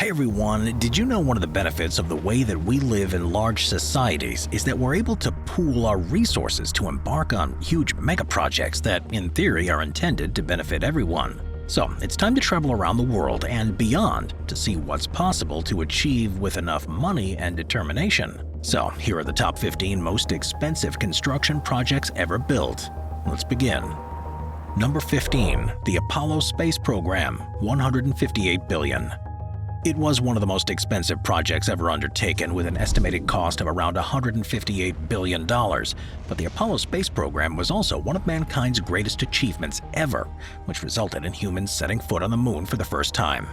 Hey everyone, did you know one of the benefits of the way that we live in large societies is that we're able to pool our resources to embark on huge megaprojects that, in theory, are intended to benefit everyone? So, it's time to travel around the world and beyond to see what's possible to achieve with enough money and determination. So, here are the top 15 most expensive construction projects ever built. Let's begin. Number 15. The Apollo Space Program, $158 billion. It was one of the most expensive projects ever undertaken, with an estimated cost of around $158 billion. But the Apollo space program was also one of mankind's greatest achievements ever, which resulted in humans setting foot on the moon for the first time.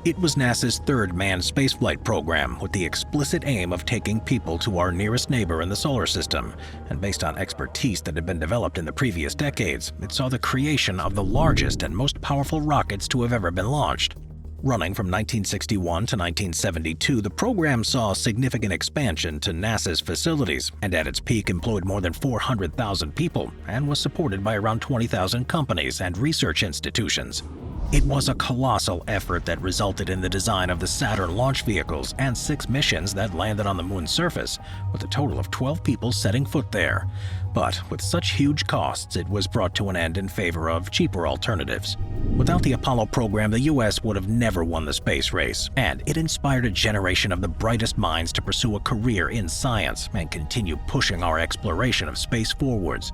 It was NASA's third manned spaceflight program, with the explicit aim of taking people to our nearest neighbor in the solar system. And based on expertise that had been developed in the previous decades, it saw the creation of the largest and most powerful rockets to have ever been launched. Running from 1961 to 1972, the program saw significant expansion to NASA's facilities, and at its peak employed more than 400,000 people and was supported by around 20,000 companies and research institutions. It was a colossal effort that resulted in the design of the Saturn launch vehicles and 6 missions that landed on the moon's surface, with a total of 12 people setting foot there. But with such huge costs, it was brought to an end in favor of cheaper alternatives. Without the Apollo program, the US would have never won the space race, and it inspired a generation of the brightest minds to pursue a career in science and continue pushing our exploration of space forwards.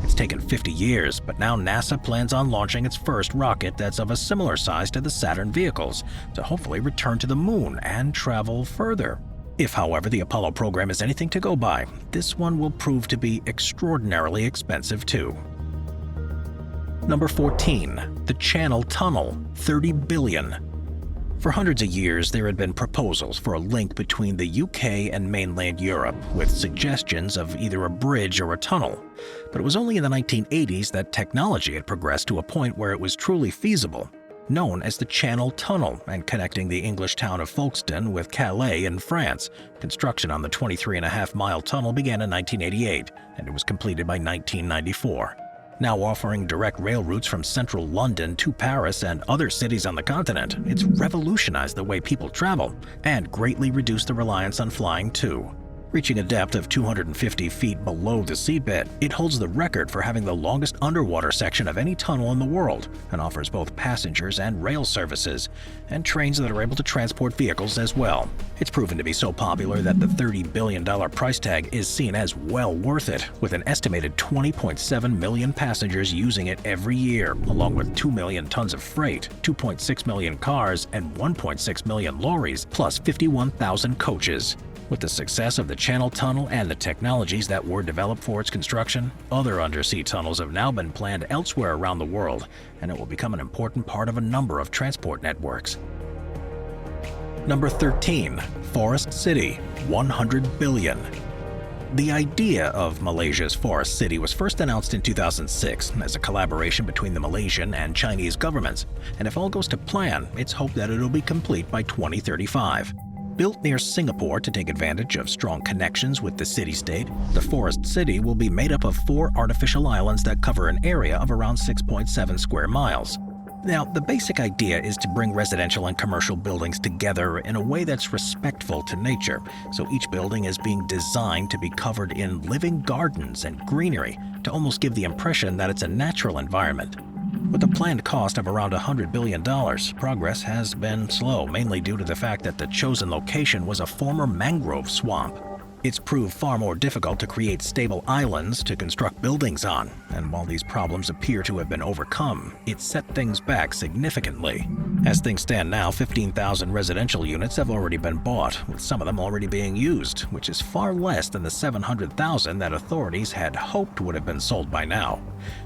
It's taken 50 years, but now NASA plans on launching its first rocket that's of a similar size to the Saturn vehicles to hopefully return to the moon and travel further. If, however, the Apollo program is anything to go by, this one will prove to be extraordinarily expensive too. Number 14. The Channel Tunnel, $30 billion. For hundreds of years, there had been proposals for a link between the UK and mainland Europe, with suggestions of either a bridge or a tunnel. But it was only in the 1980s that technology had progressed to a point where it was truly feasible, known as the Channel Tunnel, and connecting the English town of Folkestone with Calais in France. Construction on the 23.5-mile tunnel began in 1988, and it was completed by 1994. Now offering direct rail routes from central London to Paris and other cities on the continent, it's revolutionized the way people travel and greatly reduced the reliance on flying too. Reaching a depth of 250 feet below the seabed, it holds the record for having the longest underwater section of any tunnel in the world and offers both passengers and rail services, and trains that are able to transport vehicles as well. It's proven to be so popular that the $30 billion price tag is seen as well worth it, with an estimated 20.7 million passengers using it every year, along with 2 million tons of freight, 2.6 million cars, and 1.6 million lorries, plus 51,000 coaches. With the success of the Channel Tunnel and the technologies that were developed for its construction, other undersea tunnels have now been planned elsewhere around the world, and it will become an important part of a number of transport networks. Number 13. Forest City, $100 billion. The idea of Malaysia's Forest City was first announced in 2006 as a collaboration between the Malaysian and Chinese governments, and if all goes to plan, it's hoped that it'll be complete by 2035. Built near Singapore to take advantage of strong connections with the city-state, the Forest City will be made up of 4 artificial islands that cover an area of around 6.7 square miles. Now, the basic idea is to bring residential and commercial buildings together in a way that's respectful to nature, so each building is being designed to be covered in living gardens and greenery to almost give the impression that it's a natural environment. With a planned cost of around $100 billion, progress has been slow, mainly due to the fact that the chosen location was a former mangrove swamp. It's proved far more difficult to create stable islands to construct buildings on, and while these problems appear to have been overcome, it set things back significantly. As things stand now, 15,000 residential units have already been bought, with some of them already being used, which is far less than the 700,000 that authorities had hoped would have been sold by now.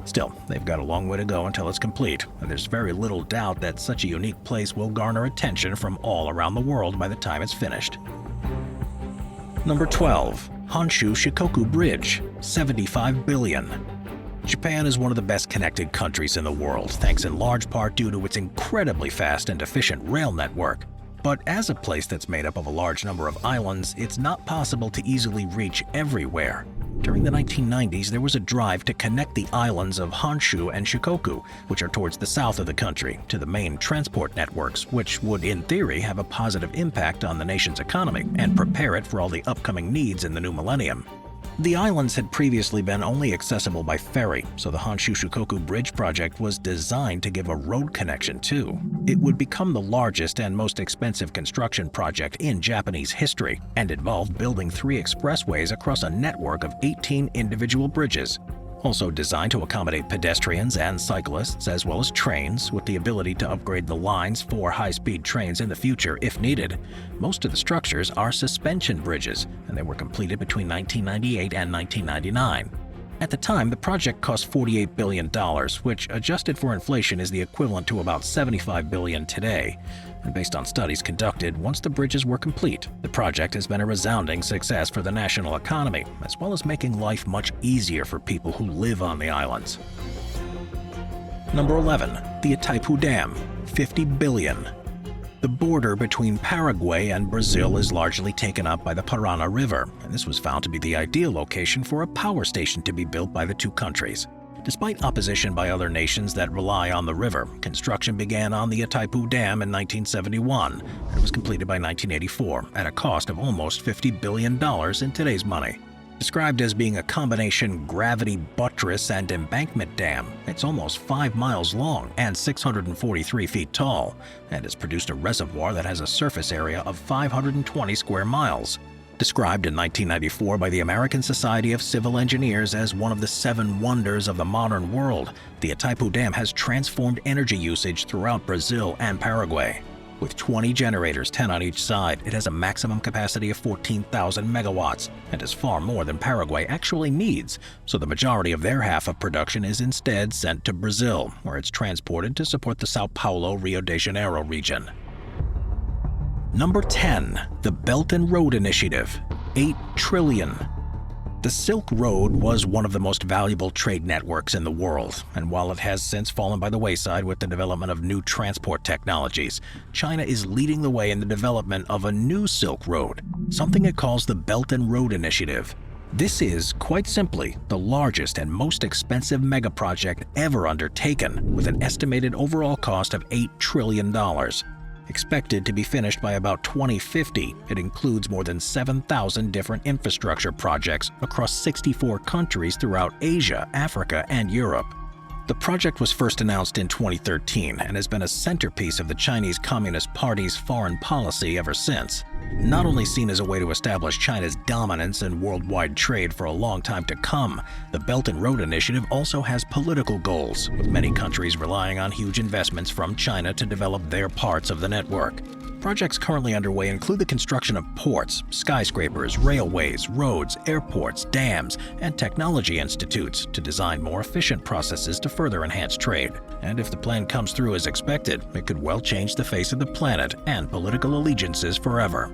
Still, they've got a long way to go until it's complete, and there's very little doubt that such a unique place will garner attention from all around the world by the time it's finished. Number 12. Honshu-Shikoku Bridge, $75 billion. Japan is one of the best connected countries in the world, thanks in large part due to its incredibly fast and efficient rail network. But as a place that's made up of a large number of islands, it's not possible to easily reach everywhere. During the 1990s, there was a drive to connect the islands of Honshu and Shikoku, which are towards the south of the country, to the main transport networks, which would, in theory, have a positive impact on the nation's economy and prepare it for all the upcoming needs in the new millennium. The islands had previously been only accessible by ferry, so the Honshu-Shikoku Bridge project was designed to give a road connection too. It would become the largest and most expensive construction project in Japanese history, and involved building 3 expressways across a network of 18 individual bridges. Also designed to accommodate pedestrians and cyclists, as well as trains, with the ability to upgrade the lines for high-speed trains in the future if needed. Most of the structures are suspension bridges, and they were completed between 1998 and 1999. At the time, the project cost $48 billion, which, adjusted for inflation, is the equivalent to about $75 billion today. And based on studies conducted, once the bridges were complete, the project has been a resounding success for the national economy, as well as making life much easier for people who live on the islands. Number 11. The Itaipu Dam, $50 billion. The border between Paraguay and Brazil is largely taken up by the Parana River, and this was found to be the ideal location for a power station to be built by the two countries. Despite opposition by other nations that rely on the river, construction began on the Itaipu Dam in 1971 and was completed by 1984 at a cost of almost $50 billion in today's money. Described as being a combination gravity buttress and embankment dam, it's almost 5 miles long and 643 feet tall, and has produced a reservoir that has a surface area of 520 square miles. Described in 1994 by the American Society of Civil Engineers as one of the 7 wonders of the modern world, the Itaipu Dam has transformed energy usage throughout Brazil and Paraguay. With 20 generators, 10 on each side, it has a maximum capacity of 14,000 megawatts and is far more than Paraguay actually needs, so the majority of their half of production is instead sent to Brazil, where it's transported to support the Sao Paulo-Rio de Janeiro region. Number 10. The Belt and Road Initiative, $8 trillion. The Silk Road was one of the most valuable trade networks in the world, and while it has since fallen by the wayside with the development of new transport technologies, China is leading the way in the development of a new Silk Road, something it calls the Belt and Road Initiative. This is, quite simply, the largest and most expensive megaproject ever undertaken, with an estimated overall cost of $8 trillion. Expected to be finished by about 2050, it includes more than 7,000 different infrastructure projects across 64 countries throughout Asia, Africa, and Europe. The project was first announced in 2013 and has been a centerpiece of the Chinese Communist Party's foreign policy ever since. Not only seen as a way to establish China's dominance in worldwide trade for a long time to come, the Belt and Road Initiative also has political goals, with many countries relying on huge investments from China to develop their parts of the network. Projects currently underway include the construction of ports, skyscrapers, railways, roads, airports, dams, and technology institutes to design more efficient processes to further enhance trade. And if the plan comes through as expected, it could well change the face of the planet and political allegiances forever.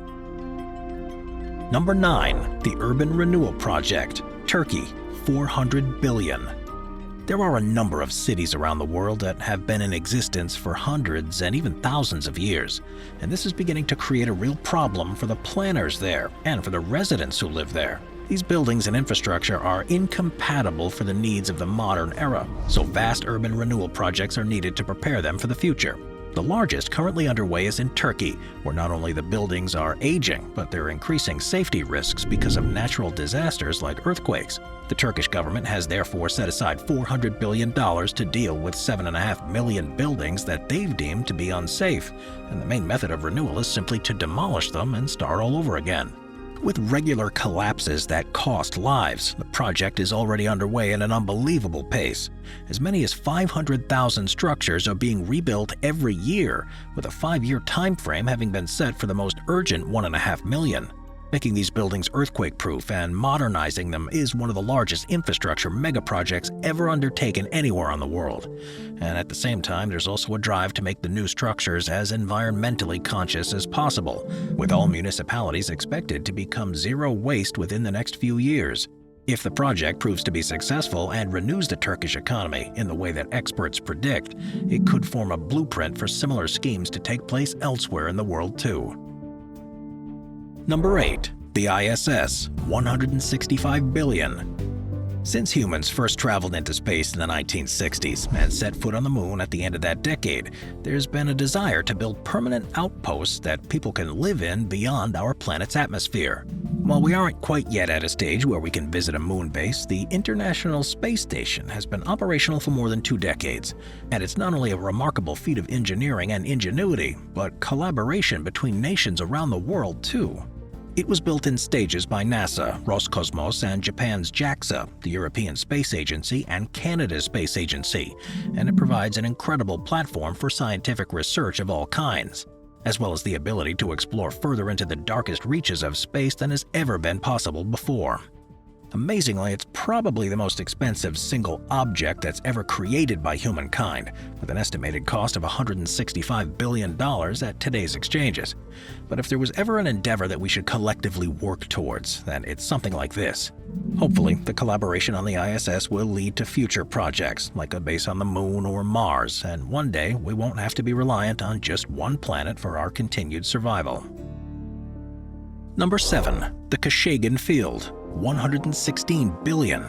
Number 9. The Urban Renewal Project, Turkey, $400 billion. There are a number of cities around the world that have been in existence for hundreds and even thousands of years, and this is beginning to create a real problem for the planners there and for the residents who live there. These buildings and infrastructure are incompatible for the needs of the modern era, so vast urban renewal projects are needed to prepare them for the future. The largest currently underway is in Turkey, where not only the buildings are aging, but there are increasing safety risks because of natural disasters like earthquakes. The Turkish government has therefore set aside $400 billion to deal with 7.5 million buildings that they've deemed to be unsafe, and the main method of renewal is simply to demolish them and start all over again. With regular collapses that cost lives, the project is already underway at an unbelievable pace. As many as 500,000 structures are being rebuilt every year, with a 5-year time frame having been set for the most urgent 1.5 million. Making these buildings earthquake-proof and modernizing them is one of the largest infrastructure megaprojects ever undertaken anywhere in the world. And at the same time, there's also a drive to make the new structures as environmentally conscious as possible, with all municipalities expected to become zero waste within the next few years. If the project proves to be successful and renews the Turkish economy in the way that experts predict, it could form a blueprint for similar schemes to take place elsewhere in the world too. Number 8. The The ISS, $165 billion. Since humans first traveled into space in the 1960s and set foot on the moon at the end of that decade, there's been a desire to build permanent outposts that people can live in beyond our planet's atmosphere. While we aren't quite yet at a stage where we can visit a moon base, the International Space Station has been operational for more than 2 decades. And it's not only a remarkable feat of engineering and ingenuity, but collaboration between nations around the world too. It was built in stages by NASA, Roscosmos, and Japan's JAXA, the European Space Agency, and Canada's Space Agency, and it provides an incredible platform for scientific research of all kinds, as well as the ability to explore further into the darkest reaches of space than has ever been possible before. Amazingly, it's probably the most expensive single object that's ever created by humankind, with an estimated cost of $165 billion at today's exchanges. But if there was ever an endeavor that we should collectively work towards, then it's something like this. Hopefully, the collaboration on the ISS will lead to future projects, like a base on the Moon or Mars, and one day we won't have to be reliant on just one planet for our continued survival. Number 7. The Kashagan Field, $116 billion.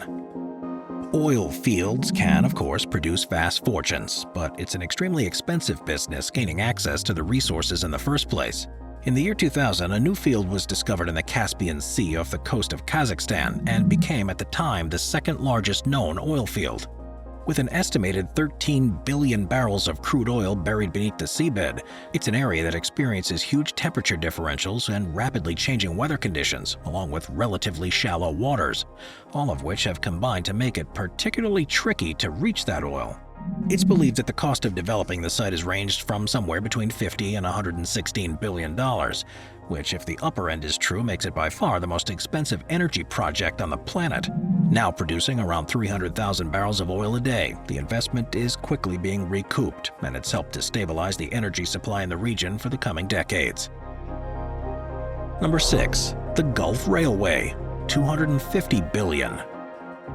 Oil fields can, of course, produce vast fortunes, but it's an extremely expensive business gaining access to the resources in the first place. In the year 2000, a new field was discovered in the Caspian Sea off the coast of Kazakhstan and became at the time the second largest known oil field. With an estimated 13 billion barrels of crude oil buried beneath the seabed, it's an area that experiences huge temperature differentials and rapidly changing weather conditions, along with relatively shallow waters, all of which have combined to make it particularly tricky to reach that oil. It's believed that the cost of developing the site has ranged from somewhere between $50 and $116 billion, which, if the upper end is true, makes it by far the most expensive energy project on the planet. Now producing around 300,000 barrels of oil a day, the investment is quickly being recouped, and it's helped to stabilize the energy supply in the region for the coming decades. Number 6. The Gulf Railway, $250 billion.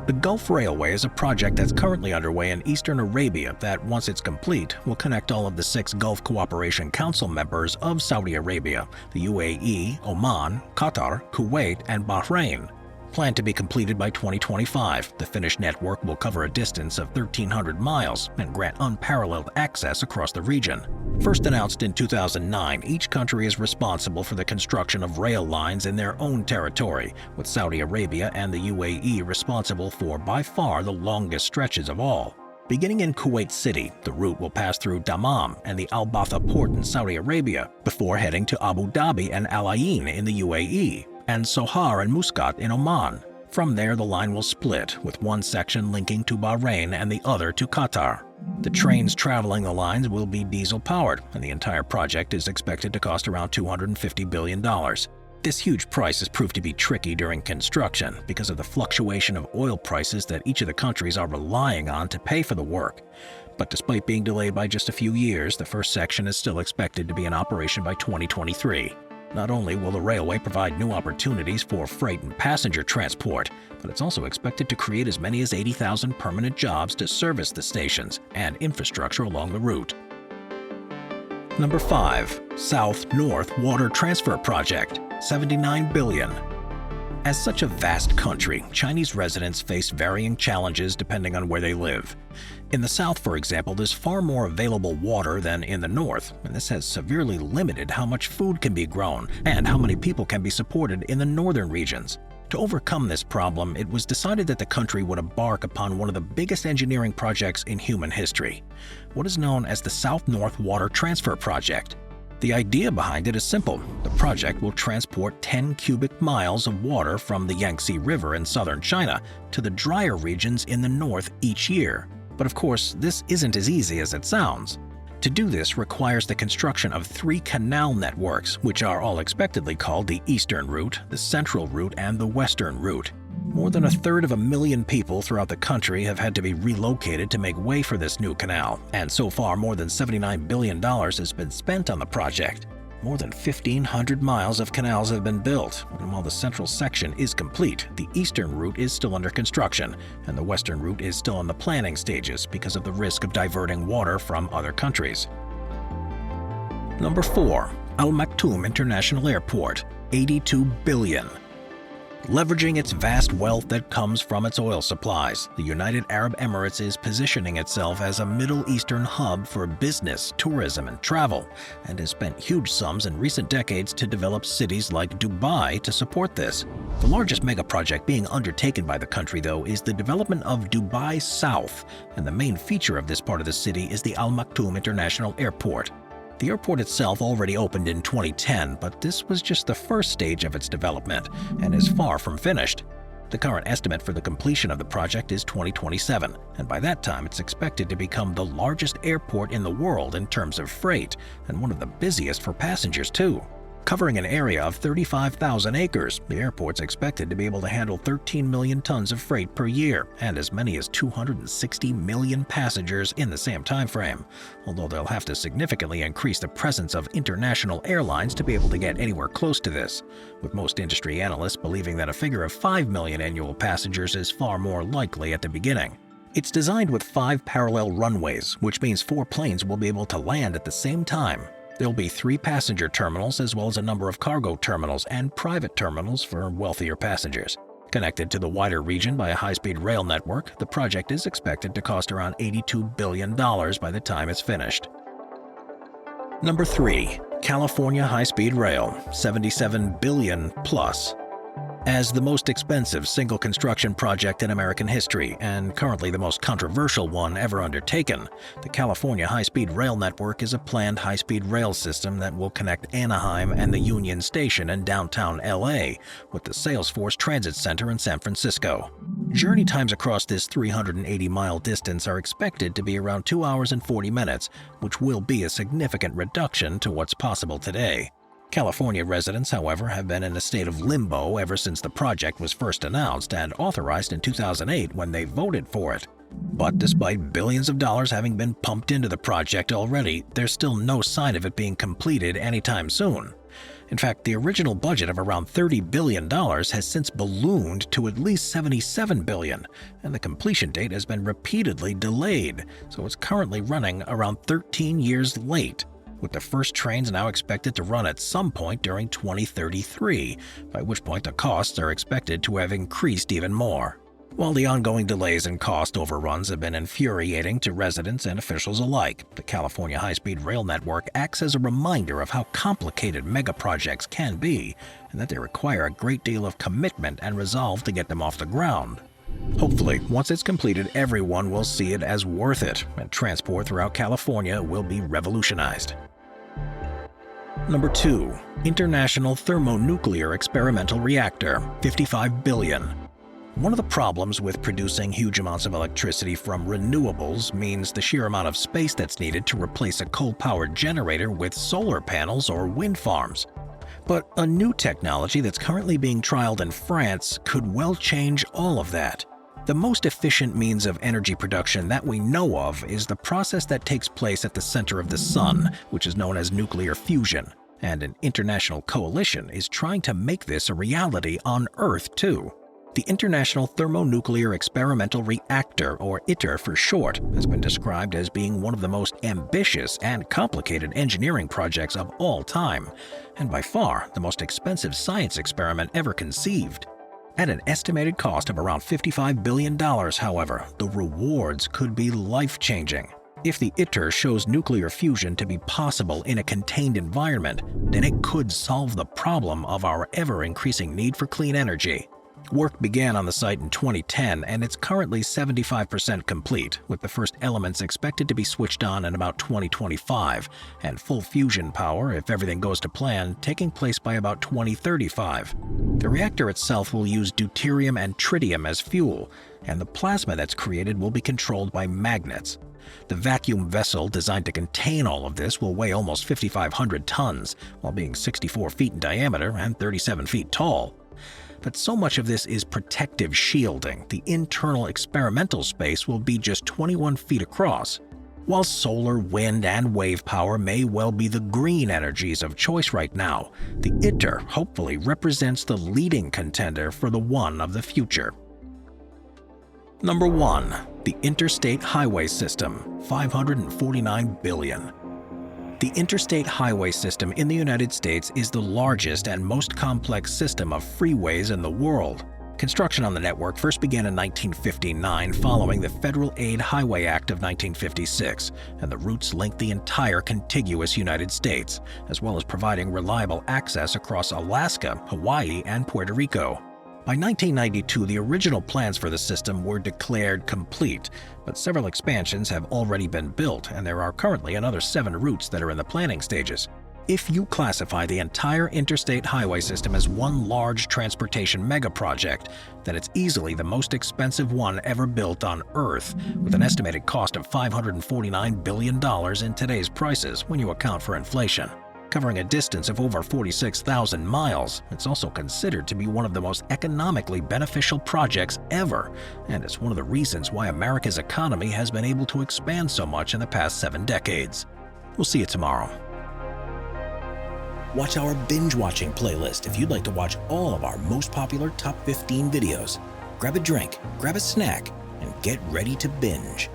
The Gulf Railway is a project that's currently underway in eastern Arabia that, once it's complete, will connect all of the 6 Gulf Cooperation Council members of Saudi Arabia, the UAE, Oman, Qatar, Kuwait, and Bahrain. Planned to be completed by 2025, the finished network will cover a distance of 1,300 miles and grant unparalleled access across the region. First announced in 2009, each country is responsible for the construction of rail lines in their own territory, with Saudi Arabia and the UAE responsible for by far the longest stretches of all. Beginning in Kuwait City, the route will pass through Dammam and the Al-Batha port in Saudi Arabia, before heading to Abu Dhabi and Al Ain in the UAE, and Sohar and Muscat in Oman. From there, the line will split, with one section linking to Bahrain and the other to Qatar. The trains traveling the lines will be diesel-powered, and the entire project is expected to cost around $250 billion. This huge price has proved to be tricky during construction because of the fluctuation of oil prices that each of the countries are relying on to pay for the work. But despite being delayed by just a few years, the first section is still expected to be in operation by 2023. Not only will the railway provide new opportunities for freight and passenger transport, but it's also expected to create as many as 80,000 permanent jobs to service the stations and infrastructure along the route. Number 5. South-North Water Transfer Project, $79 billion. As such a vast country, Chinese residents face varying challenges depending on where they live. In the south, for example, there's far more available water than in the north, and this has severely limited how much food can be grown and how many people can be supported in the northern regions. To overcome this problem, it was decided that the country would embark upon one of the biggest engineering projects in human history, what is known as the South-North Water Transfer Project. The idea behind it is simple. The project will transport 10 cubic miles of water from the Yangtze River in southern China to the drier regions in the north each year. But of course, this isn't as easy as it sounds. To do this requires the construction of 3 canal networks, which are all expectedly called the Eastern Route, the Central Route, and the Western Route. More than 1/3 people throughout the country have had to be relocated to make way for this new canal, and so far more than $79 billion has been spent on the project. More than 1,500 miles of canals have been built, and while the central section is complete, the Eastern Route is still under construction, and the Western Route is still in the planning stages because of the risk of diverting water from other countries. Number 4. Al-Maktoum International Airport, $82 billion. Leveraging its vast wealth that comes from its oil supplies, the United Arab Emirates is positioning itself as a Middle Eastern hub for business, tourism, and travel, and has spent huge sums in recent decades to develop cities like Dubai to support this. The largest megaproject being undertaken by the country, though, is the development of Dubai South, and the main feature of this part of the city is the Al-Maktoum International Airport. The airport itself already opened in 2010, but this was just the first stage of its development and is far from finished. The current estimate for the completion of the project is 2027, and by that time it's expected to become the largest airport in the world in terms of freight, and one of the busiest for passengers too. Covering an area of 35,000 acres, the airport's expected to be able to handle 13 million tons of freight per year and as many as 260 million passengers in the same time frame, although they'll have to significantly increase the presence of international airlines to be able to get anywhere close to this, with most industry analysts believing that a figure of 5 million annual passengers is far more likely at the beginning. It's designed with 5 parallel runways, which means 4 planes will be able to land at the same time. There'll be 3 passenger terminals as well as a number of cargo terminals and private terminals for wealthier passengers. Connected to the wider region by a high-speed rail network, the project is expected to cost around $82 billion by the time it's finished. Number 3. California High-Speed Rail, $77 billion plus. As the most expensive single construction project in American history, and currently the most controversial one ever undertaken, the California High-Speed Rail Network is a planned high-speed rail system that will connect Anaheim and the Union Station in downtown LA with the Salesforce Transit Center in San Francisco. Journey times across this 380-mile distance are expected to be around 2 hours and 40 minutes, which will be a significant reduction to what's possible today. California residents, however, have been in a state of limbo ever since the project was first announced and authorized in 2008 when they voted for it. But despite billions of dollars having been pumped into the project already, there's still no sign of it being completed anytime soon. In fact, the original budget of around $30 billion has since ballooned to at least $77 billion, and the completion date has been repeatedly delayed, so it's currently running around 13 years late, with the first trains now expected to run at some point during 2033, by which point the costs are expected to have increased even more. While the ongoing delays and cost overruns have been infuriating to residents and officials alike, the California High-Speed Rail Network acts as a reminder of how complicated megaprojects can be, and that they require a great deal of commitment and resolve to get them off the ground. Hopefully, once it's completed, everyone will see it as worth it, and transport throughout California will be revolutionized. Number 2. International Thermonuclear Experimental Reactor, $55 billion. One of the problems with producing huge amounts of electricity from renewables means the sheer amount of space that's needed to replace a coal-powered generator with solar panels or wind farms. But a new technology that's currently being trialed in France could well change all of that. The most efficient means of energy production that we know of is the process that takes place at the center of the sun, which is known as nuclear fusion, and an international coalition is trying to make this a reality on Earth too. The International Thermonuclear Experimental Reactor, or ITER for short, has been described as being one of the most ambitious and complicated engineering projects of all time, and by far the most expensive science experiment ever conceived. At an estimated cost of around $55 billion, however, the rewards could be life-changing. If the ITER shows nuclear fusion to be possible in a contained environment, then it could solve the problem of our ever-increasing need for clean energy. Work began on the site in 2010, and it's currently 75% complete, with the first elements expected to be switched on in about 2025, and full fusion power, if everything goes to plan, taking place by about 2035. The reactor itself will use deuterium and tritium as fuel, and the plasma that's created will be controlled by magnets. The vacuum vessel designed to contain all of this will weigh almost 5,500 tons, while being 64 feet in diameter and 37 feet tall. But so much of this is protective shielding. The internal experimental space will be just 21 feet across. While solar, wind, and wave power may well be the green energies of choice right now, the ITER hopefully represents the leading contender for the one of the future. Number 1. The Interstate Highway System, $549 billion. The interstate highway system in the United States is the largest and most complex system of freeways in the world. Construction on the network first began in 1959 following the Federal Aid Highway Act of 1956, and the routes link the entire contiguous United States, as well as providing reliable access across Alaska, Hawaii, and Puerto Rico. By 1992, the original plans for the system were declared complete, but several expansions have already been built, and there are currently another 7 routes that are in the planning stages. If you classify the entire interstate highway system as one large transportation megaproject, then it's easily the most expensive one ever built on Earth, with an estimated cost of $549 billion in today's prices when you account for inflation. Covering a distance of over 46,000 miles, it's also considered to be one of the most economically beneficial projects ever, and it's one of the reasons why America's economy has been able to expand so much in the past 7 decades. We'll see you tomorrow. Watch our binge-watching playlist if you'd like to watch all of our most popular top 15 videos. Grab a drink, grab a snack, and get ready to binge.